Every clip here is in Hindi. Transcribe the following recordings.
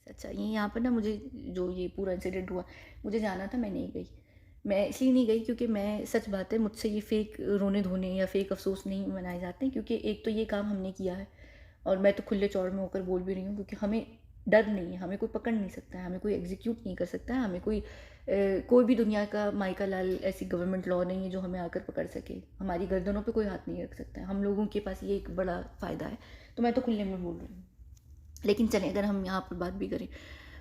अच्छा, ये यहाँ पर ना मुझे जो ये पूरा इंसिडेंट हुआ, मुझे जाना था, मैं नहीं गई। मैं इसलिए नहीं गई क्योंकि मैं, सच बात है, मुझसे ये फ़ेक रोने-धोने या फ़ेक अफ़सोस नहीं मनाए जाते हैं, क्योंकि एक तो ये काम हमने किया है और मैं तो खुले चौड़ में होकर बोल भी रही हूँ, क्योंकि हमें डर नहीं है, हमें कोई पकड़ नहीं सकता है, हमें कोई एग्ज़ीक्यूट नहीं कर सकता है, हमें कोई भी दुनिया का माइका लाल ऐसी गवर्नमेंट लॉ नहीं है जो हमें आकर पकड़ सके। हमारी गर्दनों पे कोई हाथ नहीं रख सकता है। हम लोगों के पास ये एक बड़ा फ़ायदा है। तो मैं तो खुले में बोल रही हूँ। लेकिन चलें, अगर हम यहाँ पर बात भी करें,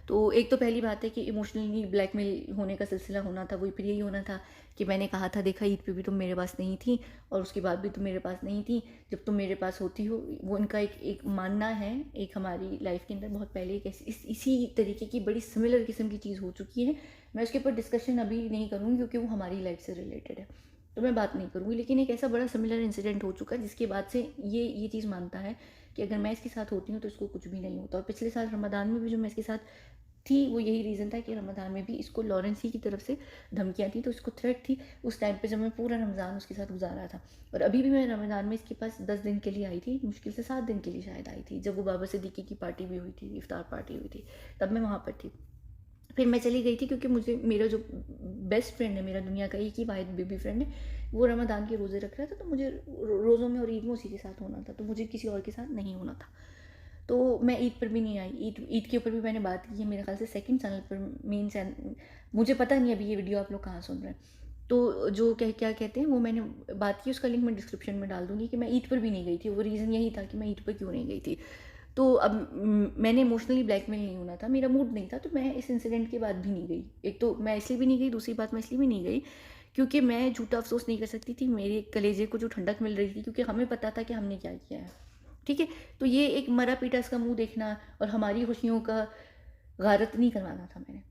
तो एक तो पहली बात है कि इमोशनली ब्लैकमेल होने का सिलसिला होना था, वो फिर यही होना था कि मैंने कहा था, देखा ईद पे भी तुम मेरे पास नहीं थी और उसके बाद भी तुम मेरे पास नहीं थी, जब तुम मेरे पास होती हो। वो इनका एक मानना है, एक हमारी लाइफ के अंदर बहुत पहले एक इसी तरीके की बड़ी सिमिलर किस्म की चीज़ हो चुकी है। मैं उसके ऊपर डिस्कशन अभी नहीं करूँगी क्योंकि वो हमारी लाइफ से रिलेटेड है, तो मैं बात नहीं करूँगी। लेकिन एक ऐसा बड़ा सिमिलर इंसिडेंट हो चुका है जिसके बाद से ये चीज़ मानता है कि अगर मैं इसके साथ होती हूँ तो इसको कुछ भी नहीं होता। और पिछले साल रमज़ान में भी जो मैं इसके साथ थी, वो यही रीज़न था कि रमज़ान में भी इसको लॉरेंस ही की तरफ से धमकियाँ थी, तो इसको थ्रेट थी उस टाइम पे जब मैं पूरा रमज़ान उसके साथ गुजारा था। और अभी भी मैं रमज़ान में इसके पास 10 दिन के लिए आई थी, मुश्किल से 7 दिन के लिए शायद आई थी, जब वो बाबा सिद्दीकी की पार्टी भी हुई थी, इफ्तार पार्टी हुई थी, तब मैं वहाँ पर थी। फिर मैं चली गई थी क्योंकि मुझे, मेरा जो बेस्ट फ्रेंड है, मेरा दुनिया का एक ही वाहिद बेबी फ्रेंड है, वो रमज़ान के रोज़े रख रहा था, तो मुझे रोज़ों में और ईद में उसी के साथ होना था, तो मुझे किसी और के साथ नहीं होना था। तो मैं ईद पर भी नहीं आई। ईद के ऊपर भी मैंने बात की है, मेरे ख्याल से सेकंड चैनल पर, मेन चैनल, मुझे पता नहीं अभी ये वीडियो आप लोग कहाँ सुन रहे हैं। तो जो क्या कहते हैं, वो मैंने बात की, उसका लिंक मैं डिस्क्रिप्शन में डाल दूँगी कि मैं ईद पर भी नहीं गई थी। वो रीज़न यही था कि मैं ईद पर क्यों नहीं गई थी। तो अब मैंने इमोशनली ब्लैकमेल नहीं होना था, मेरा मूड नहीं था, तो मैं इस इंसिडेंट के बाद भी नहीं गई। एक तो मैं इसलिए भी नहीं गई, दूसरी बात मैं इसलिए भी नहीं गई क्योंकि मैं झूठा अफ़सोस नहीं कर सकती थी, मेरे कलेजे को जो ठंडक मिल रही थी, क्योंकि हमें पता था कि हमने क्या किया है। ठीक है? तो ये एक मरा-पीटा इसका मुँह देखना और हमारी खुशियों का गारत नहीं करवाना था मैंने।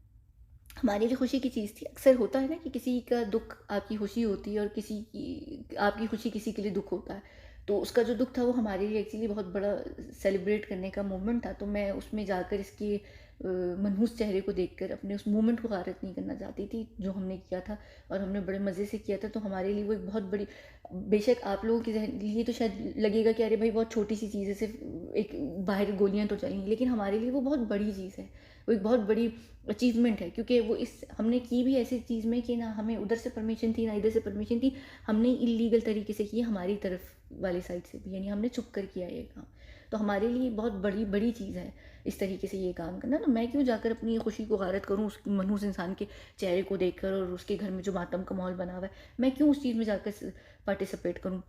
हमारी जो खुशी की चीज़ थी, अक्सर होता है ना कि किसी का दुःख आपकी खुशी होती है और किसी की, आपकी खुशी किसी के लिए दुःख होता है। तो उसका जो दुःख था वो हमारे लिए एक्चुअली बहुत बड़ा सेलिब्रेट करने का मोमेंट था। तो मैं उसमें जाकर इसके मनहूस चेहरे को देखकर अपने उस मोमेंट को गारत नहीं करना चाहती थी, जो हमने किया था और हमने बड़े मज़े से किया था। तो हमारे लिए वो एक बहुत बड़ी, बेशक आप लोगों के लिए तो शायद लगेगा कि अरे भाई बहुत छोटी-सी चीज़ है, सिर्फ़ एक बाहर गोलियाँ तो चली, लेकिन हमारे लिए वो बहुत बड़ी चीज़ है। वो एक बहुत बड़ी अचीवमेंट है, क्योंकि वो इस हमने की भी ऐसी चीज़ में कि ना हमें उधर से परमिशन थी, ना इधर से परमिशन थी। हमने इल्लीगल तरीके से की, हमारी तरफ वाली साइड से भी, यानी हमने छुप कर किया ये काम। तो हमारे लिए बहुत बड़ी बड़ी चीज़ है इस तरीके से ये काम करना। तो मैं क्यों जाकर अपनी खुशी को गारत करूँ उस मनहूस इंसान के चेहरे को देखकर, और उसके घर में जो मातम का माहौल बना हुआ है, मैं क्यों उस चीज़ में जाकर पार्टिसिपेट करूँ।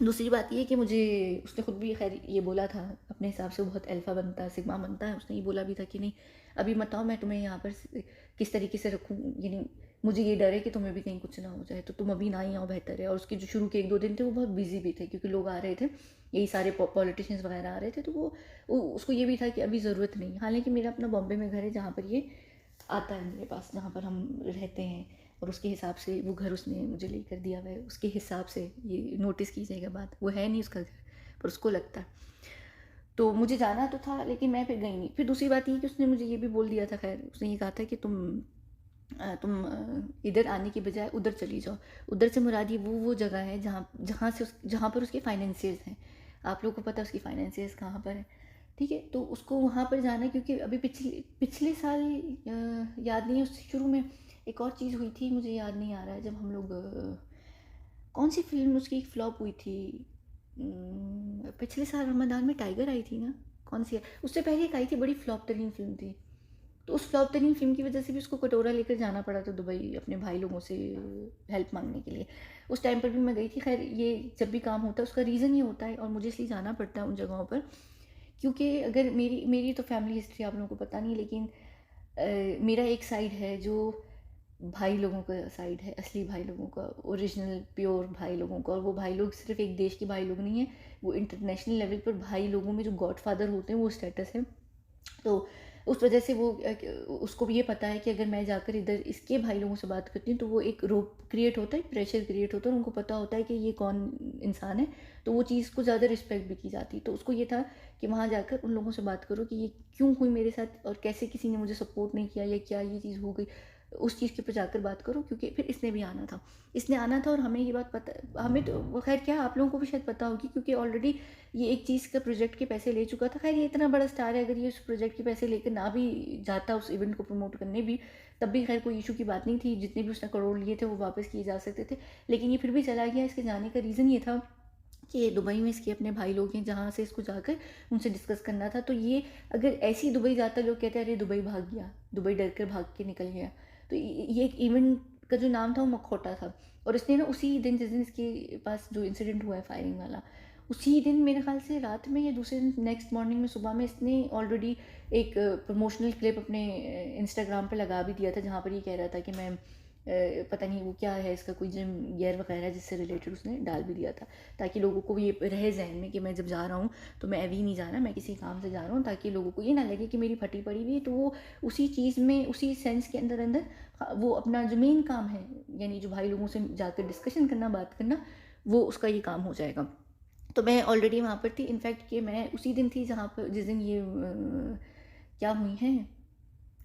दूसरी बात ये कि मुझे, उसने खुद भी खैर ये बोला था, अपने हिसाब से वो बहुत अल्फ़ा बनता है, सिग्मा बनता है। उसने ये बोला भी था कि नहीं, अभी मत आओ, मैं तुम्हें यहाँ पर किस तरीके से रखूँ, यानी मुझे ये डर है कि तुम्हें भी कहीं कुछ ना हो जाए, तो तुम अभी ना ही आओ, बेहतर है। और उसके जो शुरू के 1-2 दिन थे वो बहुत बिजी भी थे, क्योंकि लोग आ रहे थे, यही सारे पॉलिटिशियंस वगैरह आ रहे थे, तो वो उसको ये भी था कि अभी ज़रूरत नहीं। हालांकि मेरा अपना बॉम्बे में घर है जहाँ पर ये आता है मेरे पास, जहाँ पर हम रहते हैं, और उसके हिसाब से वो घर उसने मुझे लेकर दिया हुआ है, उसके हिसाब से। ये नोटिस कीजिएगा बात, वो है नहीं उसका घर, पर उसको लगता है। तो मुझे जाना तो था, लेकिन मैं फिर गई नहीं। फिर दूसरी बात ये कि उसने मुझे ये भी बोल दिया था, खैर उसने ये कहा था कि तुम इधर आने की बजाय उधर चली जाओ। उधर से मुराद ये वो जगह है जहाँ पर उसके फाइनेंसियर्स हैं। आप लोगों को पता है उसकी फाइनेंसियर्स कहाँ पर है, ठीक है? तो उसको वहाँ पर जाना है, क्योंकि अभी पिछले पिछले साल, याद नहीं है, उससे शुरू में एक और चीज़ हुई थी, मुझे याद नहीं आ रहा है, जब हम लोग कौन सी फ़िल्म उसकी फ्लॉप हुई थी? पिछले साल रमज़ान में टाइगर आई थी ना? कौन सी है? उससे पहले एक आई थी, बड़ी फ्लॉप तरीन फ़िल्म थी। तो उस फ्लॉप तरीन फ़िल्म की वजह से भी उसको कटोरा लेकर जाना पड़ा था दुबई, अपने भाई लोगों से हेल्प माँगने के लिए। उस टाइम पर भी मैं गई थी। ख़ैर ये जब भी काम होता है उसका रीज़न ये होता है, और मुझे इसलिए जाना पड़ता है उन जगहों पर, क्योंकि अगर मेरी मेरी तो फैमिली हिस्ट्री आप लोगों को पता नहीं, लेकिन मेरा एक साइड है जो भाई लोगों का साइड है, असली भाई लोगों का, ओरिजिनल प्योर भाई लोगों का। और वो भाई लोग सिर्फ एक देश के भाई लोग नहीं हैं, वो इंटरनेशनल लेवल पर भाई लोगों में जो गॉडफादर होते हैं वो स्टेटस है। तो उस वजह से वो उसको भी ये पता है कि अगर मैं जाकर इधर इसके भाई लोगों से बात करती हूँ तो वो एक रोप क्रिएट होता है, प्रेशर क्रिएट होता है, और उनको पता होता है कि ये कौन इंसान है, तो वो चीज़ को ज़्यादा रिस्पेक्ट भी की जाती है। तो उसको ये था कि वहाँ जाकर उन लोगों से बात करो कि ये क्यों हुई मेरे साथ, और कैसे किसी ने मुझे सपोर्ट नहीं किया, या क्या ये चीज़ हो गई। उस चीज़ के ऊपर जाकर बात करो, क्योंकि फिर इसने भी आना था, इसने आना था। और हमें ये बात पता, हमें तो वो खैर क्या आप लोगों को भी शायद पता होगी, क्योंकि ऑलरेडी ये एक चीज़ का प्रोजेक्ट के पैसे ले चुका था। खैर ये इतना बड़ा स्टार है, अगर ये उस प्रोजेक्ट के पैसे लेकर ना भी जाता उस इवेंट को प्रमोट करने भी, तब भी खैर कोई इशू की बात नहीं थी। जितने भी उसने करोड़ लिए थे वो वापस किए जा सकते थे, लेकिन ये फिर भी चला गया। इसके जाने का रीज़न ये था कि दुबई में इसके अपने भाई लोग हैं, जहाँ से इसको जाकर उनसे डिस्कस करना था। तो ये अगर ऐसे ही दुबई जाता, लोग कहते हैं अरे दुबई भाग गया, दुबई डर कर भाग के निकल गया। तो ये एक इवेंट का जो नाम था वो मखौटा था। और इसने ना उसी दिन, जिस दिन इसके पास जो इंसिडेंट हुआ है फायरिंग वाला, उसी दिन मेरे ख्याल से रात में या दूसरे दिन नेक्स्ट मॉर्निंग में सुबह में इसने ऑलरेडी एक प्रमोशनल क्लिप अपने इंस्टाग्राम पे लगा भी दिया था, जहाँ पर ये कह रहा था कि मैं पता नहीं वो क्या है इसका कोई जिम गियर वगैरह जिससे रिलेटेड उसने डाल भी दिया था, ताकि लोगों को ये रहे जहन में कि मैं जब जा रहा हूँ तो मैं अभी नहीं जा रहा, मैं किसी काम से जा रहा हूँ, ताकि लोगों को ये ना लगे कि मेरी फटी पड़ी हुई है। तो वो उसी चीज़ में, उसी सेंस के अंदर अंदर वो अपना जो मेन काम है, यानी जो भाई लोगों से जाकर डिस्कशन करना, बात करना, वो उसका ये काम हो जाएगा। तो मैं ऑलरेडी वहाँ पर थी। इनफैक्ट कि मैं उसी दिन थी जहाँ पर, जिस दिन ये क्या हुई हैं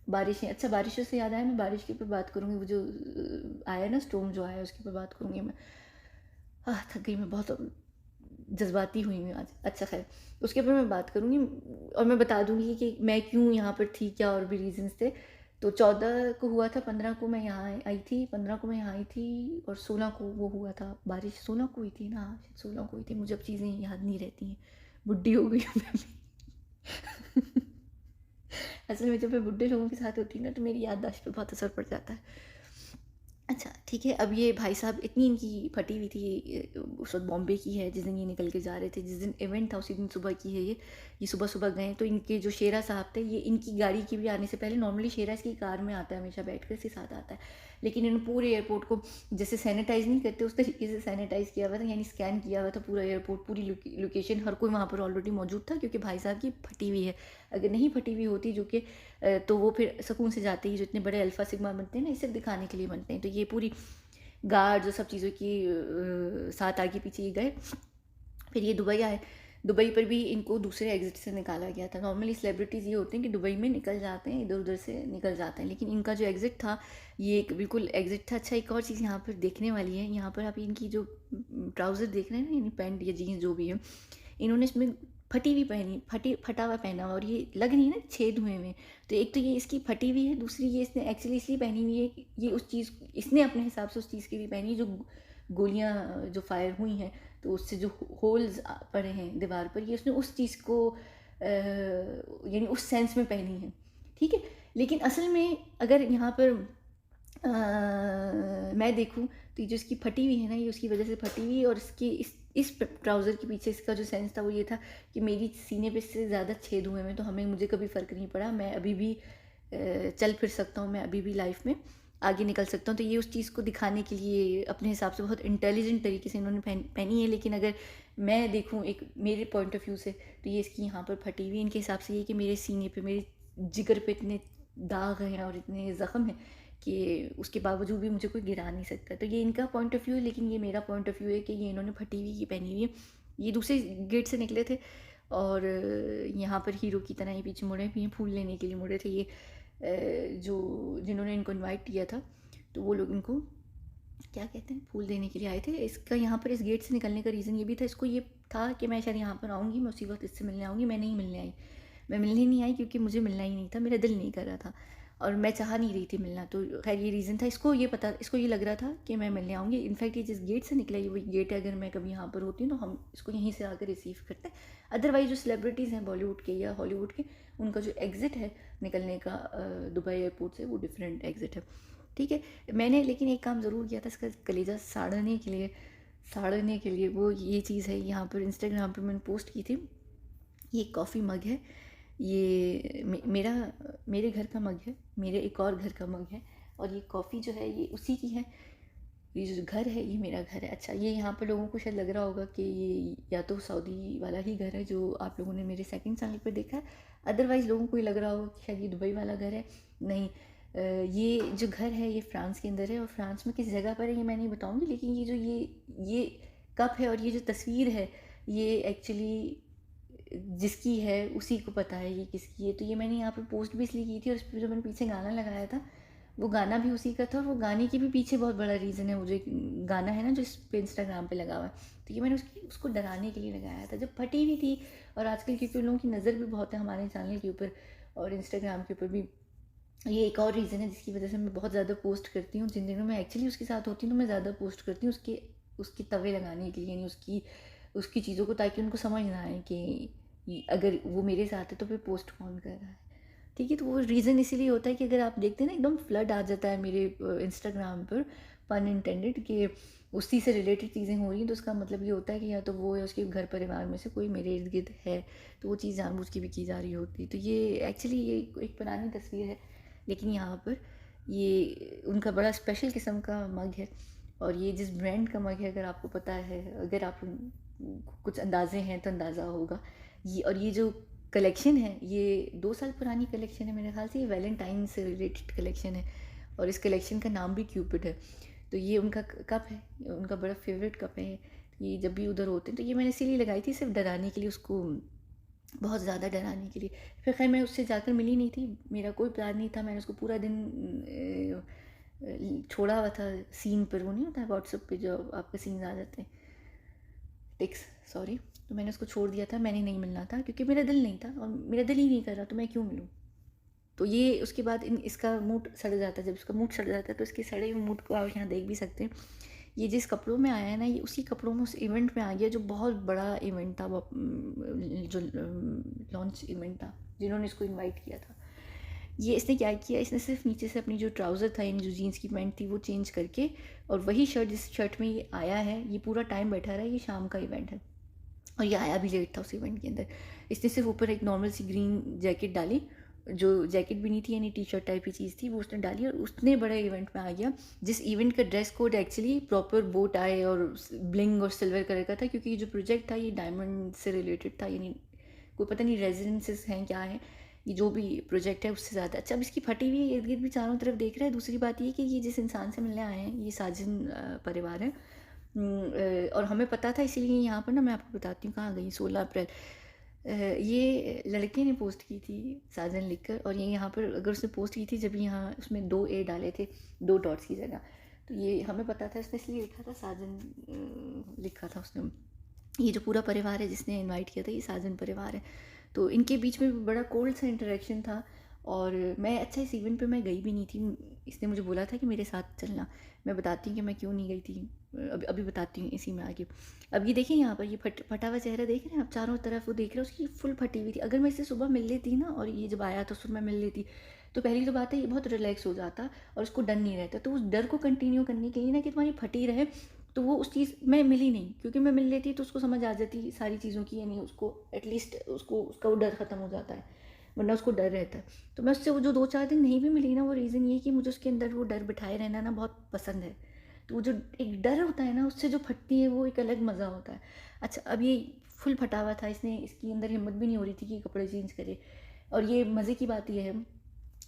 बारिशें। अच्छा, बारिशों से याद आया, मैं बारिश के ऊपर बात करूँगी। वो जो आया ना स्टॉर्म जो आया, उसके ऊपर बात करूँगी मैं। थक गई मैं, बहुत जज्बाती हुई हूँ आज। अच्छा खैर, उसके ऊपर मैं बात करूँगी और मैं बता दूँगी कि मैं क्यों यहाँ पर थी, क्या और भी रीजंस थे। तो 14 को हुआ था, 15 को मैं यहाँ आई थी, 15 को मैं यहाँ आई थी, और 16 को वो हुआ था बारिश। 16 को हुई थी ना, शायद 16 को हुई थी, मुझे अब चीज़ें याद नहीं रहती हैं, बुढ़ी हो गई हूँ मैं भी। असल में जब मैं बुढ़े लोगों के साथ होती हूँ ना, तो मेरी याददाश्त पे बहुत असर पड़ जाता है। अच्छा ठीक है, अब ये भाई साहब इतनी इनकी फटी हुई थी, उस वक्त बॉम्बे की है, जिस दिन ये निकल के जा रहे थे, जिस दिन इवेंट था उसी दिन सुबह की है ये सुबह सुबह गए। तो इनके जो शेरा साहब थे, ये इनकी गाड़ी की भी आने से पहले, नॉर्मली शेरा इसकी कार में आता है, हमेशा बैठ कर इसके साथ आता है, लेकिन इन्होंने पूरे एयरपोर्ट को जैसे सैनिटाइज नहीं करते उस तरीके से सैनिटाइज किया हुआ था, यानी स्कैन किया हुआ था पूरा एयरपोर्ट, पूरी लोकेशन, हर कोई वहाँ पर ऑलरेडी मौजूद था, क्योंकि भाई साहब की फटी हुई है। अगर नहीं फटी हुई होती, जो कि तो वो फिर सुकून से जाते ही, जो इतने बड़े अल्फा सिग्मा बनते हैं ना, इसे दिखाने के लिए बनते हैं। तो ये पूरी गार्ड जो सब चीज़ों की साथ आगे पीछे ये गए। फिर ये दुबई आए। दुबई पर भी इनको दूसरे एग्जिट से निकाला गया था। नॉर्मली सेलिब्रिटीज़ ये होते हैं कि दुबई में निकल जाते हैं, इधर उधर से निकल जाते हैं, लेकिन इनका जो एग्जिट था ये एक बिल्कुल एग्जिट था। अच्छा, एक और चीज़ यहाँ पर देखने वाली है, यहाँ पर आप इनकी जो ट्राउज़र देख रहे हैं ना, यानी पैंट या जीन्स जो भी है, इन्होंने इसमें फटी हुई पहनी, फटा हुआ पहना हुआ, और ये लग नहीं ना छेद हुए हुए। तो एक तो ये इसकी फटी हुई है, दूसरी ये इसने एक्चुअली इसलिए पहनी हुई है कि ये उस चीज़, इसने अपने हिसाब से उस चीज़ के लिए पहनी, जो गोलियां जो फायर हुई हैं तो उससे जो होल्स पड़े हैं दीवार पर, ये उसने उस चीज़ को यानी उस सेंस में पहनी है, ठीक है। लेकिन असल में अगर यहाँ पर मैं देखूँ तो ये जो इसकी फटी हुई है ना, ये उसकी वजह से फटी हुई है। और इसकी इस ट्राउज़र के पीछे इसका जो सेंस था वो ये था कि मेरी सीने पे इससे ज़्यादा छेद हुए हैं, तो मुझे कभी फ़र्क नहीं पड़ा, मैं अभी भी चल फिर सकता हूँ, मैं अभी भी लाइफ में आगे निकल सकता हूँ। तो ये उस चीज़ को दिखाने के लिए अपने हिसाब से बहुत इंटेलिजेंट तरीके से इन्होंने पहनी है। लेकिन अगर मैं देखूँ एक मेरे पॉइंट ऑफ व्यू से, तो ये इसकी यहाँ पर फटी हुई, इनके हिसाब से ये कि मेरे सीने पे, मेरे जिगर पे इतने दाग हैं और इतने ज़ख्म हैं कि उसके बावजूद भी मुझे कोई गिरा नहीं सकता। तो ये इनका पॉइंट ऑफ व्यू है, लेकिन ये मेरा पॉइंट ऑफ व्यू है कि ये इन्होंने फटी हुई ये पहनी हुई है। ये दूसरे गेट से निकले थे और यहाँ पर हीरो की तरह ये पीछे मुड़े भी हैं, फूल लेने के लिए मुड़े थे। ये जो जिन्होंने इनको इनवाइट किया था, तो वो लोग इनको क्या कहते हैं, फूल देने के लिए आए थे। इसका यहाँ पर इस गेट से निकलने का रीज़न ये भी था, इसको ये था कि मैं शायद यहाँ पर आऊँगी, मैं उसी वक्त इससे मिलने आऊँगी। मैं नहीं मिलने आई, मैं मिलने नहीं आई क्योंकि मुझे मिलना ही नहीं था, मेरा दिल नहीं कर रहा था और मैं चाह नहीं रही थी मिलना। तो खैर ये रीज़न था। इसको ये लग रहा था कि मैं मिलने आऊँगी। इनफैक्ट ये जिस गेट से निकला, ये वही गेट है, अगर मैं कभी यहाँ पर होती हूँ तो हम इसको यहीं से आकर रिसीव करते हैं। अदरवाइज़ जो सेलिब्रिटीज़ हैं बॉलीवुड के या हॉलीवुड के, उनका जो एग्ज़िट है निकलने का दुबई एयरपोर्ट से, वो डिफरेंट एग्ज़िट है, ठीक है। मैंने लेकिन एक काम ज़रूर किया था इसका कलेजा साड़ने के लिए वो ये चीज़ है, यहाँ पर इंस्टाग्राम पर मैंने पोस्ट की थी। ये कॉफ़ी मग है, ये मेरे घर का मग है, मेरे एक और घर का मग है, और ये कॉफ़ी जो है ये उसी की है। ये जो घर है ये मेरा घर है। अच्छा, ये यहाँ पर लोगों को शायद लग रहा होगा कि ये या तो सऊदी वाला ही घर है जो आप लोगों ने मेरे सेकंड चैनल पे देखा है, अदरवाइज़ लोगों को ये लग रहा होगा कि शायद ये दुबई वाला घर है। नहीं, ये जो घर है ये फ्रांस के अंदर है, और फ्रांस में किस जगह पर है ये मैं नहीं बताऊँगी, लेकिन ये जो ये कप है और ये जो तस्वीर है, ये एक्चुअली जिसकी है उसी को पता है ये किसकी है। तो ये मैंने यहाँ पर पोस्ट भी इसलिए की थी, और इस पर जो मैंने पीछे गाना लगाया था वो गाना भी उसी का था और वो गाने के भी पीछे बहुत बड़ा रीज़न है। वो जो एक गाना है ना जो इस पे इंस्टाग्राम पे लगा हुआ है, तो ये मैंने उसको डराने के लिए लगाया था जब फटी हुई थी। और आजकल क्योंकि उन लोगों की नज़र भी बहुत है हमारे चैनल के ऊपर और इंस्टाग्राम के ऊपर भी, ये एक और रीज़न है जिसकी वजह से मैं बहुत ज़्यादा पोस्ट करती हूँ। जिन दिनों मैं एक्चुअली उसके साथ होती हूँ तो मैं ज़्यादा पोस्ट करती हूँ उसके उसके तवे लगाने के लिए, यानी उसकी उसकी चीज़ों को, ताकि उनको समझ ना आए कि अगर वो मेरे साथ है तो फिर पोस्ट कौन कर रहा है। ठीक है, तो वो रीज़न इसीलिए होता है कि अगर आप देखते हैं ना एकदम फ्लड आ जाता है मेरे इंस्टाग्राम पर, पन इंटेंडेड, कि उसी से रिलेटेड चीज़ें हो रही हैं, तो उसका मतलब ये होता है कि या तो वो या उसके घर परिवार में से कोई मेरे इर्द गिर्द है, तो वो चीज़ जानबूझ के भी की जा रही होती है। तो ये एक्चुअली ये एक पुरानी तस्वीर है, लेकिन यहाँ पर ये उनका बड़ा स्पेशल किस्म का मग है। और ये जिस ब्रांड का मग है, अगर आपको पता है, अगर आप कुछ अंदाजे हैं तो अंदाज़ा होगा ये। और ये जो कलेक्शन है ये 2 साल पुरानी कलेक्शन है मेरे ख्याल से, ये वैलेंटाइन से रिलेटेड कलेक्शन है और इस कलेक्शन का नाम भी क्यूपिड है। तो ये उनका कप है, उनका बड़ा फेवरेट कप है। ये जब भी उधर होते हैं तो ये मैंने इसीलिए लगाई थी, सिर्फ डराने के लिए उसको, बहुत ज़्यादा डराने के लिए। फिर खैर मैं उससे जाकर मिली नहीं थी, मेरा कोई प्लान नहीं था। मैंने उसको पूरा दिन छोड़ा हुआ था सीन पर, वो नहीं होता है व्हाट्सएप पे जो आपके सीन आ जाते हैं, टिक्स, सॉरी। तो मैंने उसको छोड़ दिया था, मैंने नहीं मिलना था क्योंकि मेरा दिल नहीं था और मेरा दिल ही नहीं कर रहा, तो मैं क्यों मिलूँ। तो ये उसके बाद इसका मूड सड़ जाता है, जब इसका मूड सड़ जाता है तो इसके सड़े हुए मूड को आप यहाँ देख भी सकते हैं। ये जिस कपड़ों में आया है ना, ये उसी कपड़ों में उस इवेंट में आ गया जो बहुत बड़ा इवेंट था, वो जो लॉन्च इवेंट था, जिन्होंने इसको इनवाइट किया था। ये इसने क्या किया, इसने सिर्फ नीचे से अपनी जो ट्राउज़र था, यानी जो जीन्स की पैंट थी, वो चेंज करके, और वही शर्ट, जिस शर्ट में ये आया है, ये पूरा टाइम बैठा रहा। ये शाम का इवेंट है और ये आया भी लेट था उस इवेंट के अंदर। इसने सिर्फ ऊपर एक नॉर्मल सी ग्रीन जैकेट डाली, जो जैकेट भी नहीं थी, यानी टी शर्ट टाइप की चीज़ थी, वो उसने डाली और उतने बड़े इवेंट में आ गया, जिस इवेंट का ड्रेस कोड एक्चुअली प्रॉपर बो टाई और ब्लिंग और सिल्वर कलर का था, क्योंकि ये जो प्रोजेक्ट था ये डायमंड से रिलेटेड था, यानी कोई पता नहीं रेजिडेंसेस हैं क्या है, ये जो भी प्रोजेक्ट है उससे ज़्यादा अच्छा। अब इसकी फटी हुई इर्द गिर्द भी चारों तरफ देख रहा है। दूसरी बात ये कि ये जिस इंसान से मिलने आए हैं ये साजन परिवार है। और हमें पता था, इसीलिए यहाँ पर ना मैं आपको बताती हूँ कहाँ गई 16 अप्रैल। ये लड़के ने पोस्ट की थी साजन लिखकर, और ये यहाँ पर अगर उसने पोस्ट की थी जब यहाँ उसमें 2 A डाले थे 2 डॉट्स की जगह, तो ये हमें पता था, इसने इसलिए लिखा था साजन, लिखा था उसने। ये जो पूरा परिवार है जिसने इनवाइट किया था, ये साजन परिवार है। तो इनके बीच में बड़ा कोल्ड सा इंटरेक्शन था और मैं, अच्छा, इस इवेंट पे मैं गई भी नहीं थी। इसने मुझे बोला था कि मेरे साथ चलना। मैं बताती हूँ कि मैं क्यों नहीं गई थी, अभी अभी बताती हूँ इसी में आगे। अब ये देखिए यहाँ पर ये फटा हुआ चेहरा देख रहे हैं आप, चारों तरफ वो देख रहे हैं, उसकी फुल फटी हुई थी। अगर मैं इससे सुबह मिल लेती ना, और ये जब आया तो सुबह मिल लेती, तो पहली तो बात है ये बहुत रिलैक्स हो जाता और उसको डर नहीं रहता। तो उस डर को कंटिन्यू करने के लिए ना कि तुम्हारी फटी रहे, तो वो उस चीज़ मैं मिली नहीं, क्योंकि मैं मिल लेती तो उसको समझ आ जाती सारी चीज़ों की, यानी उसको एटलीस्ट उसको उसका वो डर ख़त्म हो जाता है, वरना उसको डर रहता है। तो मैं उससे वो जो 2-4 दिन नहीं भी मिली ना, वो रीज़न ये कि मुझे उसके अंदर वो डर बिठाए रहना ना बहुत पसंद है। तो वो जो एक डर होता है ना, उससे जो फटती है वो एक अलग मज़ा होता है। अच्छा, अब ये फुल फटा हुआ था, इसने, इसकी अंदर हिम्मत भी नहीं हो रही थी कि कपड़े चेंज करे। और ये मज़े की बात ये है,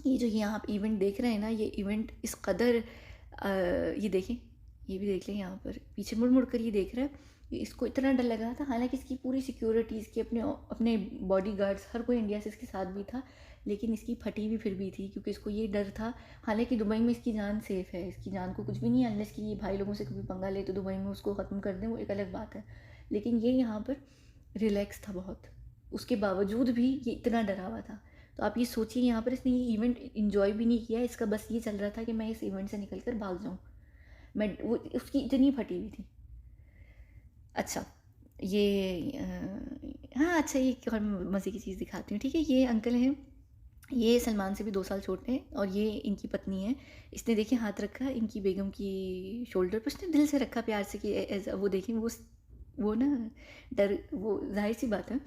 ये जो यहाँ आप इवेंट देख रहे हैं ना, ये इवेंट इस कदर ये देखें, ये भी देख लें, यहाँ पर पीछे मुड़ मुड़ कर ये देख रहा है। इसको इतना डर लग रहा था, हालांकि इसकी पूरी सिक्योरिटी, इसके अपने अपने बॉडी गार्ड्स, हर कोई इंडिया से इसके साथ भी था, लेकिन इसकी फटी भी फिर भी थी, क्योंकि इसको ये डर था। हालांकि दुबई में इसकी जान सेफ़ है, इसकी जान को कुछ भी नहीं है, अनलेस कि ये भाई लोगों से कभी पंगा ले तो दुबई में उसको ख़त्म कर दें, वो एक अलग बात है। लेकिन ये यहाँ पर रिलैक्स था बहुत, उसके बावजूद भी ये इतना डरा हुआ था। तो आप ये सोचिए, यहाँ पर इसने ये इवेंट इन्जॉय भी नहीं किया, इसका बस ये चल रहा था कि मैं इस इवेंट से निकल कर भाग जाऊँ। मैं, वो उसकी इतनी फटी हुई थी। अच्छा, ये हाँ, अच्छा, ये एक और मज़े की चीज़ दिखाती हूँ, ठीक है। ये अंकल हैं, ये सलमान से भी 2 साल छोटे हैं और ये इनकी पत्नी है। इसने देखिए हाथ रखा इनकी बेगम की शोल्डर पर, उसने दिल से रखा प्यार से कि एज वो देखें, वो ना डर, वो जाहिर सी बात है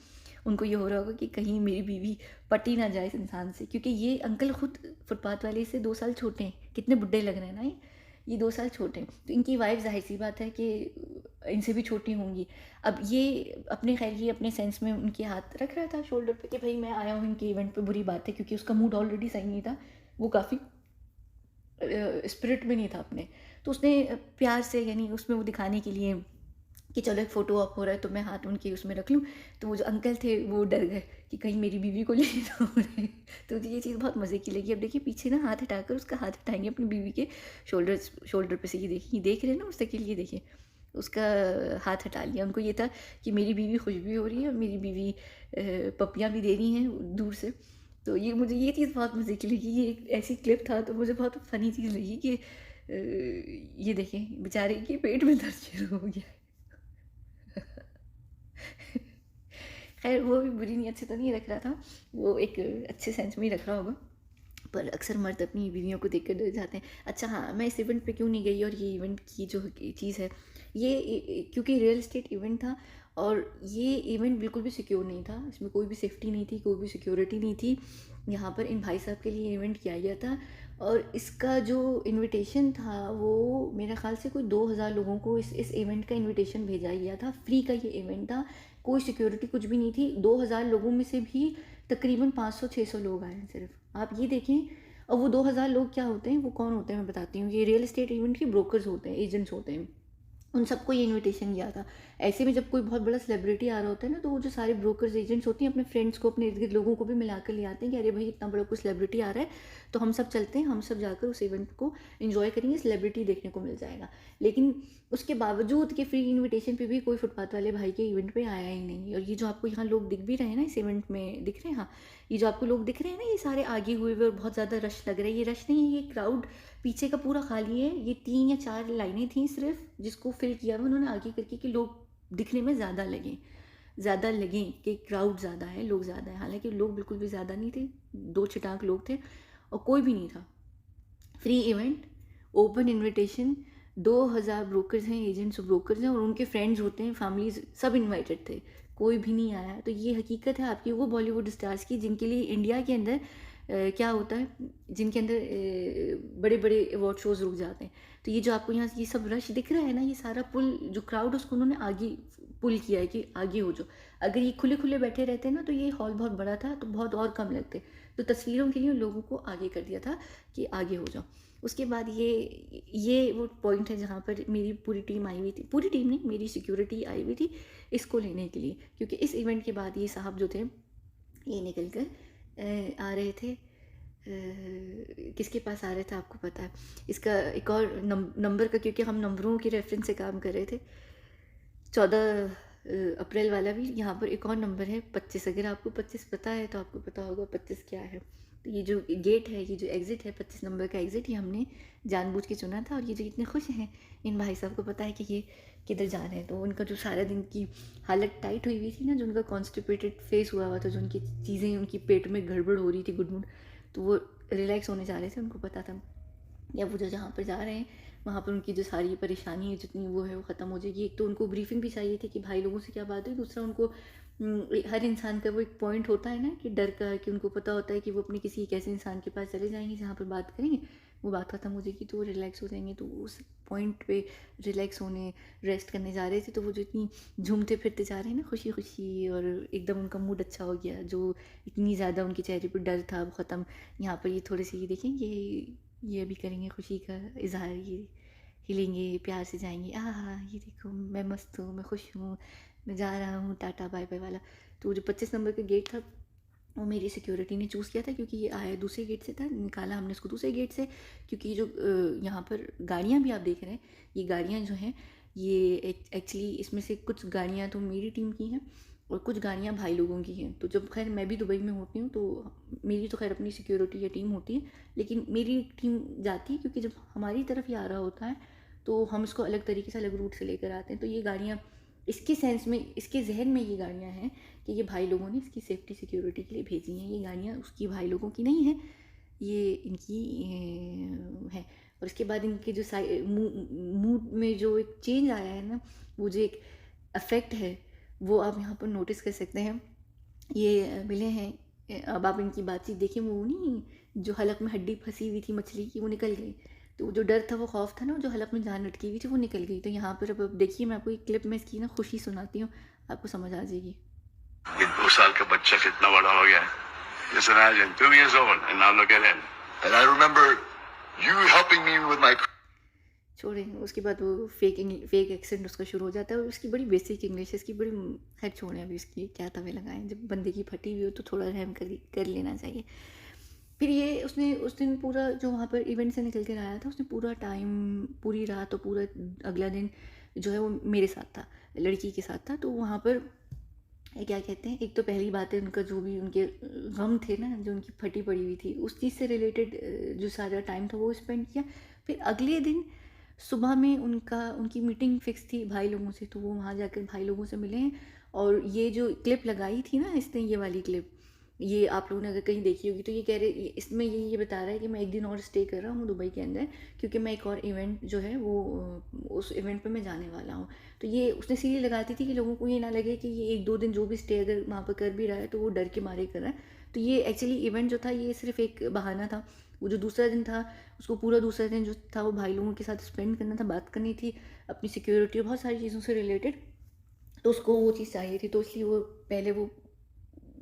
उनको ये हो रहा होगा कि कहीं मेरी बीवी पटी ना जाए इस इंसान से, क्योंकि ये अंकल खुद फुटपाथ वाले से 2 साल छोटे हैं। कितने बुढ़े लग रहे हैं ना ये 2 साल छोटे हैं। तो इनकी वाइफ जाहिर सी बात है कि इनसे भी छोटी होंगी। अब ये अपने, खैर ये अपने सेंस में उनके हाथ रख रहा था शोल्डर पे कि भाई मैं आया हूँ इनके इवेंट पे, बुरी बात है, क्योंकि उसका मूड ऑलरेडी सही नहीं था, वो काफ़ी स्पिरिट में नहीं था अपने। तो उसने प्यार से, यानी उसमें वो दिखाने के लिए कि चलो एक फ़ोटो ऑप हो रहा है तो मैं हाथ उनके उसमें रख लूँ। तो वो जो अंकल थे वो डर गए कि कहीं मेरी बीवी को ले ना उन्हें। तो मुझे ये चीज़ बहुत मज़े की लगी। अब देखिए पीछे ना हाथ हटाकर उसका हाथ हटाएँगे अपनी बीवी के शोल्डर पे से, ये देखिए, ये देख रहे हैं ना मुस्तकिल, ये देखिए। उसका हाथ हटा लिया। उनको ये था कि मेरी बीवी खुश भी हो रही है और मेरी बीवी पप्पियाँ भी दे रही हैं दूर से। तो ये मुझे ये चीज़ बहुत मज़े की लगी। ये एक ऐसी क्लिप था तो मुझे बहुत फ़नी चीज़ लगी कि ये देखें बेचारे के पेट में दर्द शुरू हो गया। खैर वो भी बुरी नीयत से तो नहीं रख रहा था, वो एक अच्छे सेंस में ही रख रहा होगा। पर अक्सर मर्द अपनी बीवियों को देखकर डर जाते हैं। अच्छा हाँ, मैं इस इवेंट पे क्यों नहीं गई, और ये इवेंट की जो चीज़ है, ये क्योंकि रियल एस्टेट इवेंट था और ये इवेंट बिल्कुल भी सिक्योर नहीं था। इसमें कोई भी सेफ्टी नहीं थी, कोई भी सिक्योरिटी नहीं थी। यहाँ पर इन भाई साहब के लिए इवेंट किया गया था और इसका जो इनविटेशन था वो मेरे ख़्याल से कोई 2000 लोगों को इस इवेंट का इनविटेशन भेजा गया था। फ्री का ये इवेंट था, कोई सिक्योरिटी कुछ भी नहीं थी। 2000 लोगों में से भी तकरीबन 500-600 लोग आए हैं सिर्फ। आप ये देखें। और वो 2000 लोग क्या होते हैं, वो कौन होते हैं मैं बताती हूँ। ये रियल एस्टेट इवेंट के ब्रोकर्स होते हैं, एजेंट्स होते हैं। उन सबको ये इनविटेशन गया था। ऐसे में जब कोई बहुत बड़ा सेलिब्रिटी आ रहा होता है ना, तो वो जो सारे ब्रोकर्स एजेंट्स होती हैं अपने फ्रेंड्स को, अपने इर्द गिर्द लोगों को भी मिला कर ले आते हैं कि अरे भाई इतना बड़ा कोई सेलिब्रिटी आ रहा है तो हम सब चलते हैं, हम सब जाकर उस इवेंट को एंजॉय करेंगे, सेलिब्रिटी देखने को मिल जाएगा। लेकिन उसके बावजूद कि फ्री इन्विटेशन पे भी कोई फुटपाथ वाले भाई के इवेंट पे आया ही नहीं। और ये जो आपको यहाँ लोग दिख भी रहे हैं ना, इस इवेंट में दिख रहे हैं, हाँ, ये जो आपको लोग दिख रहे हैं ना, ये सारे आगे हुए हुए और बहुत ज़्यादा रश लग रहा है। ये रश नहीं है, ये क्राउड पीछे का पूरा खाली है। ये 3 या 4 लाइनें थी सिर्फ जिसको फिल किया हुआ उन्होंने आगे करके कि लोग दिखने में ज़्यादा लगें कि क्राउड ज़्यादा है, लोग ज़्यादा है। हालांकि लोग बिल्कुल भी ज़्यादा नहीं थे, 2 छिटाक लोग थे और कोई भी नहीं था। Free event, open invitation, 2000 brokers हैं, एजेंट्स ब्रोकर्स हैं और उनके फ्रेंड्स होते हैं, फैमिलीज सब इनवाइटेड थे, कोई भी नहीं आया। तो ये हकीकत है आपकी वो बॉलीवुड स्टार्स की जिनके लिए इंडिया के अंदर क्या होता है, जिनके अंदर बड़े बड़े अवार्ड शोज रुक जाते हैं। तो ये जो आपको यहाँ ये सब रश दिख रहा है ना, ये सारा पुल जो क्राउड उसको उन्होंने आगे पुल किया है कि आगे हो जाओ। अगर ये खुले खुले बैठे रहते ना तो ये हॉल बहुत बड़ा था तो बहुत और कम लगते। तो तस्वीरों के लिए लोगों को आगे कर दिया था कि आगे हो जाओ। उसके बाद ये वो पॉइंट है जहाँ पर मेरी पूरी टीम आई हुई थी, पूरी टीम नहीं, मेरी सिक्योरिटी आई हुई थी इसको लेने के लिए। क्योंकि इस इवेंट के बाद ये साहब जो थे ये निकल कर आ रहे थे। किसके पास आ रहे थे आपको पता है? इसका एक और नंबर का, क्योंकि हम नंबरों के रेफरेंस से काम कर रहे थे। 14 अप्रैल वाला भी यहाँ पर एक और नंबर है 25। अगर आपको 25 पता है तो आपको पता होगा 25 क्या है। तो ये जो गेट है, ये जो एग्ज़िट है 25 नंबर का एग्ज़िट, ये हमने जानबूझ के चुना था। और ये जो इतने खुश हैं इन भाई साहब को पता है कि ये किधर जा रहे हैं। तो उनका जो सारा दिन की हालत टाइट हुई थी ना, जो उनका कॉन्स्टिपेटेड फेस हुआ था, जो उनकी चीज़ें उनकी पेट में गड़बड़ हो रही थी गुडमुड, तो वो रिलैक्स होने जा रहे थे। उनको पता था या वो जो जहाँ पर जा रहे हैं वहाँ पर उनकी जो सारी परेशानी है जितनी वो है वो ख़त्म हो जाएगी। एक तो उनको ब्रीफिंग भी चाहिए थी कि भाई लोगों से क्या बात है। दूसरा उनको हर इंसान का वो एक पॉइंट होता है ना कि डर का, कि उनको पता होता है कि वो अपने किसी एक ऐसे इंसान के पास चले जाएंगे जहाँ पर बात करेंगे वो बात ख़त्म हो जाएगी तो वो रिलैक्स हो जाएंगे। तो उस पॉइंट पे रिलैक्स होने, रेस्ट करने जा रहे थे। तो वो जो इतनी झूमते फिरते जा रहे हैं ना खुशी खुशी, और एकदम उनका मूड अच्छा हो गया, जो इतनी ज़्यादा उनके चेहरे पर डर था वो ख़त्म। यहाँ पर ये थोड़े से ये देखें, ये अभी करेंगे खुशी का इजहार, ये हिलेंगे, प्यार से जाएंगे, हाँ ये देखो मैं मस्त हूँ, मैं खुश हूँ, मैं जा रहा हूँ, टाटा बाय बाय वाला। तो जो 25 नंबर का गेट था वो मेरी सिक्योरिटी ने चूज़ किया था, क्योंकि ये आया दूसरे गेट से था, निकाला हमने इसको दूसरे गेट से। क्योंकि जो यहाँ पर गाड़ियाँ भी आप देख रहे हैं, ये गाड़ियाँ जो हैं ये एक्चुअली इसमें से कुछ गाड़ियाँ तो मेरी टीम की हैं और कुछ गाड़ियाँ भाई लोगों की हैं। तो जब खैर मैं भी दुबई में होती हूँ तो मेरी तो खैर अपनी सिक्योरिटी या टीम होती है, लेकिन मेरी टीम जाती है क्योंकि जब हमारी तरफ ये आ रहा होता है तो हम इसको अलग तरीके से अलग रूट से लेकर आते हैं। तो ये गाड़ियाँ इसके सेंस में, इसके जहन में ये गाड़ियाँ हैं कि ये भाई लोगों ने इसकी सेफ्टी सिक्योरिटी के लिए भेजी हैं। ये गाड़ियाँ उसकी भाई लोगों की नहीं हैं, ये इनकी है। और इसके बाद इनके जो मूड में जो एक चेंज आया है ना, वो जो एक अफेक्ट है वो आप यहाँ पर नोटिस कर सकते हैं। ये मिले हैं, अब आप इनकी बातचीत देखिए, वो नहीं जो हलक में हड्डी फंसी हुई थी मछली की वो निकल गई। तो जो डर था, वो खौफ था ना, जो हलक में जान अटकी हुई थी वो निकल गई। तो यहाँ पर अब देखिए, मैं आपको एक क्लिप में इसकी ना खुशी सुनाती हूँ, आपको समझ आ जाएगी। ये 2 साल का बच्चा कितना बड़ा हो गया है। Just imagine, 2 years old and now look at him. And I remember you helping me with my. छोड़ें। उसके बाद वो फेक एक्सेंट उसका शुरू हो जाता है और उसकी बड़ी बेसिक इंग्लिश है, इसकी बड़ी खैर छोड़ें अभी उसकी क्या तवे लगाएं। जब बंदे की फटी हुई हो तो थोड़ा रहम कर लेना चाहिए। फिर ये उसने उस दिन पूरा जो वहाँ पर इवेंट से निकल कर आया था, उसने पूरा टाइम, पूरी रात और पूरा अगला दिन जो है वो मेरे साथ था, लड़की के साथ था। तो वहाँ पर क्या कहते हैं, एक तो पहली बात है उनका जो भी उनके गम थे ना, जो उनकी फटी पड़ी हुई थी, उस चीज़ से रिलेटेड जो सारा टाइम था वो स्पेंड किया। फिर अगले दिन सुबह में उनकी मीटिंग फिक्स थी भाई लोगों से, तो वो वहाँ जाकर भाई लोगों से मिले हैं। और ये जो क्लिप लगाई थी ना इसने, ये वाली क्लिप, ये आप लोगों ने अगर कहीं देखी होगी तो ये कह रहे, इसमें ये बता रहा है कि मैं एक दिन और स्टे कर रहा हूँ दुबई के अंदर, क्योंकि मैं एक और इवेंट जो है वो उस इवेंट पे मैं जाने वाला हूँ। तो ये उसने सीरियल लगाती थी कि लोगों को ये ना लगे कि ये 1-2 दिन जो भी स्टे अगर वहाँ पर कर भी रहा है तो वो डर के मारे कर रहा है। तो ये एक्चुअली इवेंट जो था ये सिर्फ एक बहाना था। वो जो दूसरा दिन था, उसको पूरा दूसरा दिन जो था वो भाई लोगों के साथ स्पेंड करना था, बात करनी थी अपनी सिक्योरिटी और बहुत सारी चीज़ों से रिलेटेड। तो उसको वो चीज़ चाहिए थी, तो इसलिए वो पहले वो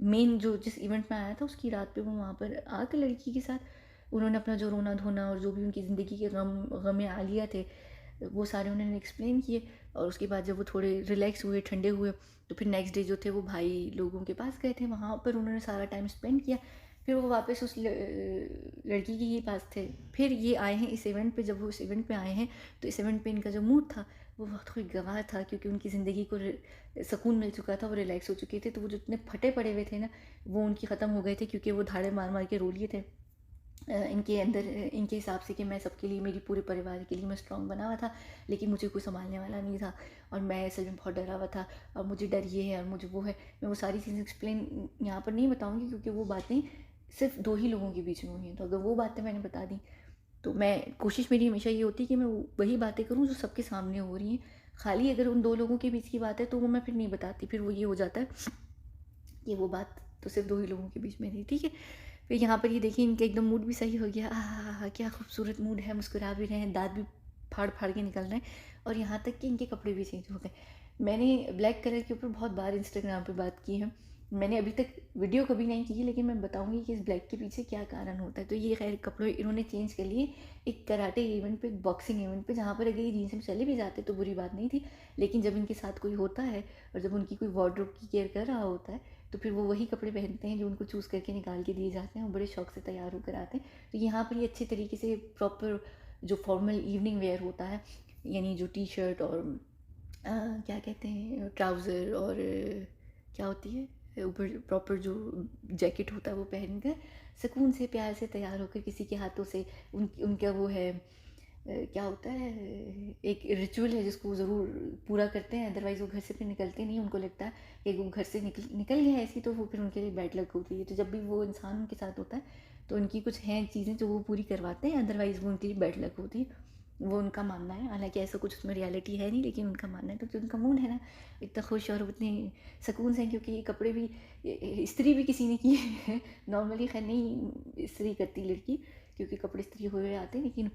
मेन जो जिस इवेंट में आया था उसकी रात पे वो वहाँ पर आकर लड़की के साथ उन्होंने अपना जो रोना धोना और जो भी उनकी ज़िंदगी के गम आलिया थे वो सारे उन्होंने एक्सप्लेन किए। और उसके बाद जब वो थोड़े रिलैक्स हुए, ठंडे हुए, तो फिर नेक्स्ट डे जो थे वो भाई लोगों के पास गए थे, वहाँ पर उन्होंने सारा टाइम स्पेंड किया। फिर वो वापस उस लड़की के ही पास थे। फिर ये आए हैं इस इवेंट पे। जब वो इस इवेंट पे आए हैं तो इस इवेंट पे इनका जो मूड था वो थोड़ी गवाह था, क्योंकि उनकी ज़िंदगी को सुकून मिल चुका था, वो रिलैक्स हो चुके थे। तो वो जो इतने फटे पड़े हुए थे ना वो उनकी ख़त्म हो गए थे, क्योंकि वो धाड़े मार मार के रो लिए थे इनके अंदर, इनके हिसाब से कि मैं सबके लिए, मेरी पूरे परिवार के लिए मैं स्ट्रॉन्ग बना हुआ था, लेकिन मुझे कोई संभालने वाला नहीं था और मैं असल में बहुत डरा हुआ था और मुझे डर ये है और मुझे वो है। मैं वो सारी चीज़ें एक्सप्लेन यहाँ पर नहीं बताऊँगी, क्योंकि वो बातें सिर्फ 2 ही लोगों के बीच में हुई हैं। तो अगर वो बातें मैंने बता दी तो मैं, कोशिश मेरी हमेशा ये होती है कि मैं वही बातें करूँ जो सबके सामने हो रही हैं। खाली अगर उन 2 लोगों के बीच की बात है तो वो मैं फिर नहीं बताती, फिर वो ये हो जाता है कि वो बात तो सिर्फ 2 ही लोगों के बीच में थी, ठीक है। फिर यहाँ पर ये देखिए इनका एकदम मूड भी सही हो गया, क्या खूबसूरत मूड है, मुस्कुरा भी रहे हैं, दाँत भी फाड़ फाड़ के निकल रहे हैं और यहाँ तक कि इनके कपड़े भी चेंज हो गए। मैंने ब्लैक कलर के ऊपर बहुत बार इंस्टाग्राम पे बात की है, मैंने अभी तक वीडियो कभी नहीं की, लेकिन मैं बताऊंगी कि इस ब्लैक के पीछे क्या कारण होता है। तो ये खैर कपड़े इन्होंने चेंज कर लिए एक कराटे इवेंट पे, एक बॉक्सिंग इवेंट पे, जहाँ पर अगर ये जीन्स में चले भी जाते तो बुरी बात नहीं थी, लेकिन जब इनके साथ कोई होता है और जब उनकी कोई वार्डरोब की केयर कर रहा होता है तो फिर वो वही कपड़े पहनते हैं जो उनको चूज़ करके निकाल के दिए जाते हैं, वो बड़े शौक से तैयार होकर आते हैं। तो यहाँ पर ये अच्छे तरीके से प्रॉपर जो फॉर्मल इवनिंग वेयर होता है, यानी जो टी शर्ट और क्या कहते हैं ट्राउज़र और क्या होती है ऊपर प्रॉपर जो जैकेट होता है वो पहन कर सुकून से प्यार से तैयार होकर किसी के हाथों से उनका वो है क्या होता है, एक रिचुअल है जिसको वो ज़रूर पूरा करते हैं, अदरवाइज़ वो घर से फिर निकलते नहीं। उनको लगता है कि वो घर से निकल गया है ऐसी, तो वो फिर उनके लिए बैड लक होती है। तो जब भी वो इंसान उनके साथ होता है तो उनकी कुछ हैं चीज़ें जो वो पूरी करवाते हैं, अदरवाइज़ वो उनके लिए बैड लक होती है, वो उनका मानना है। हालांकि ऐसा कुछ उसमें रियलिटी है नहीं, लेकिन उनका मानना है। तो जो उनका मूड है ना इतना खुश और इतने सुकून से, क्योंकि ये कपड़े भी इस्त्री भी किसी ने किए हैं, नॉर्मली खैर नहीं इस्त्री करती लड़की, क्योंकि कपड़े इस्त्री हुए आते हैं, लेकिन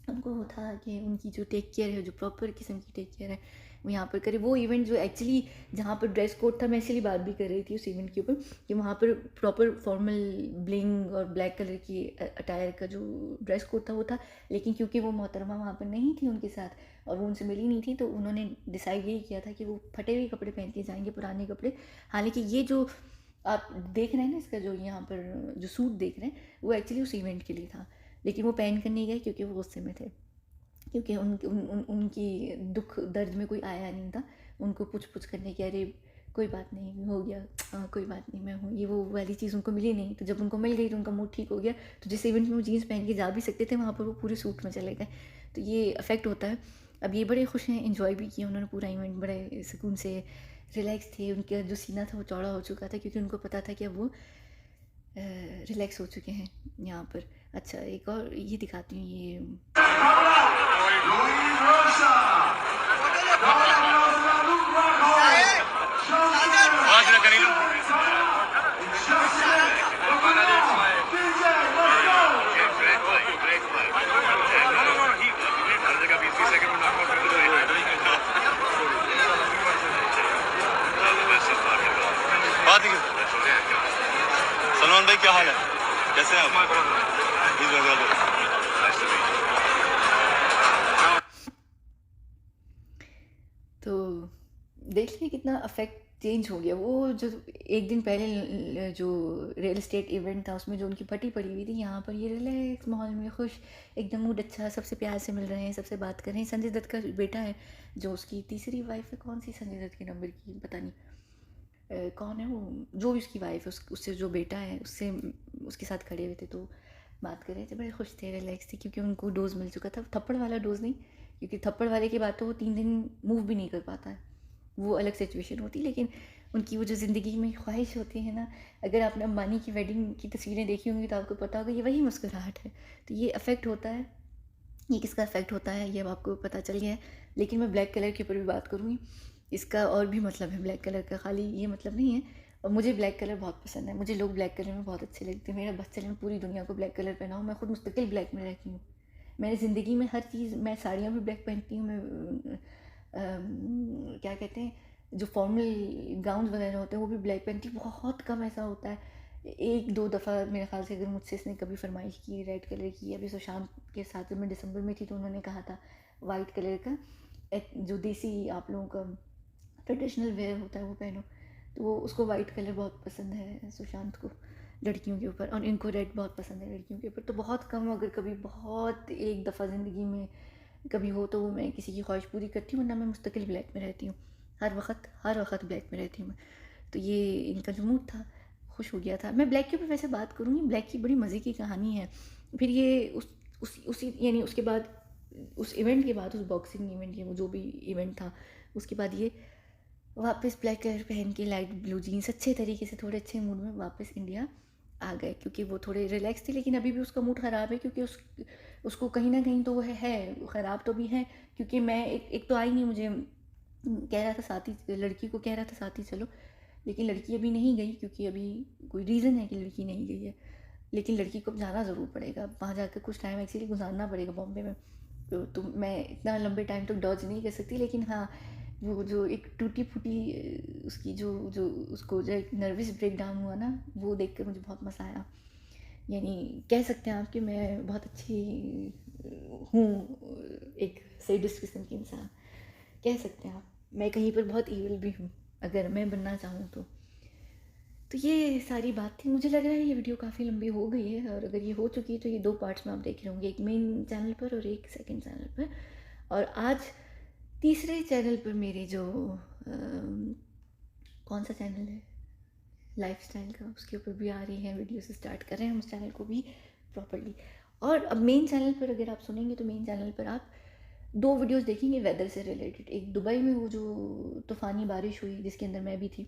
उनको था कि उनकी जो टेक केयर है, जो प्रॉपर किस्म की टेक केयर है वो यहाँ पर करे। वो इवेंट जो एक्चुअली जहाँ पर ड्रेस कोड था, मैं इसलिए बात भी कर रही थी उस इवेंट के ऊपर कि वहाँ पर प्रॉपर फॉर्मल ब्लिंग और ब्लैक कलर की अटायर का जो ड्रेस कोड था वो था, लेकिन क्योंकि वो मोहतरमा वहाँ पर नहीं थी उनके साथ और वो उनसे मिली नहीं थी, तो उन्होंने डिसाइड यही किया था कि वो फटे हुए कपड़े पहन के जाएंगे, पुराने कपड़े। हालांकि ये जो आप देख रहे हैं ना, इसका जो यहाँ पर जो सूट देख रहे हैं वो एक्चुअली उस इवेंट के लिए था, लेकिन वो पहन कर नहीं गए क्योंकि वो गुस्से में थे, क्योंकि उनकी दुख दर्द में कोई आया नहीं था उनको पूछ करने की, अरे कोई बात नहीं हो गया, कोई बात नहीं मैं हूँ, ये वो वाली चीज़ उनको मिली नहीं। तो जब उनको मिल गई तो उनका मूड ठीक हो गया। तो जिस इवेंट में वो जीन्स पहन के जा भी सकते थे वहाँ पर वो पूरे सूट में चले गए, तो ये अफेक्ट होता है। अब ये बड़े खुश हैं, इन्जॉय भी किया उन्होंने पूरा इवेंट, बड़े सुकून से रिलैक्स थे। उनका जो सीना था वो चौड़ा हो चुका था, क्योंकि उनको पता था कि अब वो रिलैक्स हो चुके हैं यहाँ पर। अच्छा एक और ये दिखाती हूँ, ये सलमान भाई क्या हाल है, कैसे हैं आप? तो देख लिया कितना अफेक्ट चेंज हो गया। वो जो एक दिन पहले जो रियल एस्टेट इवेंट था उसमें जो उनकी फटी पड़ी हुई थी, यहाँ पर ये रिलैक्स माहौल में खुश, एकदम मूड अच्छा, सबसे प्यार से मिल रहे हैं, सबसे बात कर रहे हैं। संजय दत्त का बेटा है जो उसकी तीसरी वाइफ है, कौन सी संजय दत्त के नंबर की पता नहीं, कौन है वो, जो भी उसकी वाइफ है उससे जो बेटा है उससे उसके साथ खड़े हुए थे, तो बात कर रहे थे, बड़े खुश थे, रिलैक्स थे, क्योंकि उनको डोज मिल चुका था, थप्पड़ वाला डोज नहीं, क्योंकि थप्पड़ वाले की बात तो वो 3 दिन मूव भी नहीं कर पाता है, वो अलग सिचुएशन होती। लेकिन उनकी वो जो ज़िंदगी में ख्वाहिश होती है ना, अगर आपने अंबानी की वेडिंग की तस्वीरें देखी होंगी तो आपको पता होगा ये वही मुस्कुराहट है। तो ये अफेक्ट होता है, ये किसका इफेक्ट होता है ये अब आपको पता चल गया है। लेकिन मैं ब्लैक कलर के ऊपर भी बात करूँगी, इसका और भी मतलब है ब्लैक कलर का, खाली ये मतलब नहीं है। और मुझे ब्लैक कलर बहुत पसंद है, मुझे लोग ब्लैक कलर में बहुत अच्छे लगते हैं, मेरा बस चले मैं पूरी दुनिया को ब्लैक कलर पहनाऊँ, मैं खुद मुस्तकिल ब्लैक में रहती हूँ। मैंने ज़िंदगी में हर चीज़, मैं साड़ियाँ भी ब्लैक पहनती हूँ, मैं क्या कहते हैं, जो फॉर्मल गाउन वगैरह होते हैं वो भी ब्लैक पहनती हूँ, बहुत कम ऐसा होता है। एक दो दफ़ा मेरे ख्याल से अगर मुझसे इसने कभी फरमाइश की रेड कलर की, अभी सुशांत के साथ में दिसंबर में थी तो उन्होंने कहा था वाइट कलर का, जो देसी आप लोगों का ट्रेडिशनल वेयर होता है वो पहनो, तो वो उसको वाइट कलर बहुत पसंद है सुशांत को लड़कियों के ऊपर, और इनको रेड बहुत पसंद है लड़कियों के ऊपर। तो बहुत कम, अगर कभी बहुत एक दफ़ा ज़िंदगी में कभी हो तो वो मैं किसी की ख्वाहिश पूरी करती हूँ, वरना मैं मुस्तकिल ब्लैक में रहती हूँ, हर वक्त ब्लैक में रहती हूँ मैं। तो ये इनका जो मूड था, खुश हो गया था। मैं ब्लैक के ऊपर वैसे बात करूँगी, ब्लैक की बड़ी मज़े की कहानी है। फिर ये उसी यानी उसके बाद, उस इवेंट के बाद, उस बॉक्सिंग इवेंट या वो जो भी इवेंट था, उसके बाद ये वापस ब्लैक कलर पहन के लाइट ब्लू जीन्स अच्छे तरीके से थोड़े अच्छे मूड में वापस इंडिया आ गए, क्योंकि वो थोड़े रिलैक्स थे। लेकिन अभी भी उसका मूड ख़राब है, क्योंकि उसको कहीं ना कहीं तो वो है ख़राब तो भी है, क्योंकि मैं एक तो आई नहीं, मुझे कह रहा था साथी, लड़की को कह रहा था साथी चलो, लेकिन लड़की अभी नहीं गई, क्योंकि अभी कोई रीज़न है कि लड़की नहीं गई है। लेकिन लड़की को अब जाना ज़रूर पड़ेगा, वहाँ जाकर कुछ टाइम एक्चुअली गुजारना पड़ेगा बॉम्बे में। तो मैं इतना लंबे टाइम तक डॉज नहीं कर सकती, लेकिन हाँ, वो जो एक टूटी फूटी उसकी जो जो उसको जो एक नर्वस ब्रेकडाउन हुआ ना, वो देख कर मुझे बहुत मज़ा आया। यानी कह सकते हैं आप कि मैं बहुत अच्छी हूँ, एक सैडिस्ट किस्म की इंसान कह सकते हैं आप। मैं कहीं पर बहुत ईविल भी हूँ अगर मैं बनना चाहूँ तो ये सारी बात थी। मुझे लग रहा है ये वीडियो काफ़ी लंबी हो गई है, और अगर ये हो चुकी है तो ये 2 पार्ट्स में आप देख रहे होंगे, एक मेन चैनल पर और एक सेकंड चैनल पर। और आज तीसरे चैनल पर मेरे जो कौन सा चैनल है लाइफस्टाइल का, उसके ऊपर भी आ रही है वीडियो से स्टार्ट कर रहे हैं हम उस चैनल को भी प्रॉपर्ली। और अब मेन चैनल पर अगर आप सुनेंगे तो मेन चैनल पर आप 2 वीडियोस देखेंगे वेदर से रिलेटेड। एक दुबई में वो जो तूफ़ानी बारिश हुई जिसके अंदर मैं भी थी,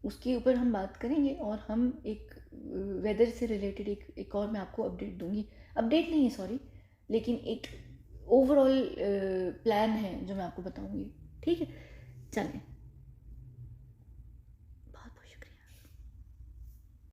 उसके ऊपर हम बात करेंगे, और हम एक वेदर से रिलेटेड एक और मैं आपको अपडेट दूंगी, अपडेट नहीं है सॉरी, लेकिन एक ओवरऑल प्लान है जो मैं आपको बताऊंगी। ठीक है, चलें।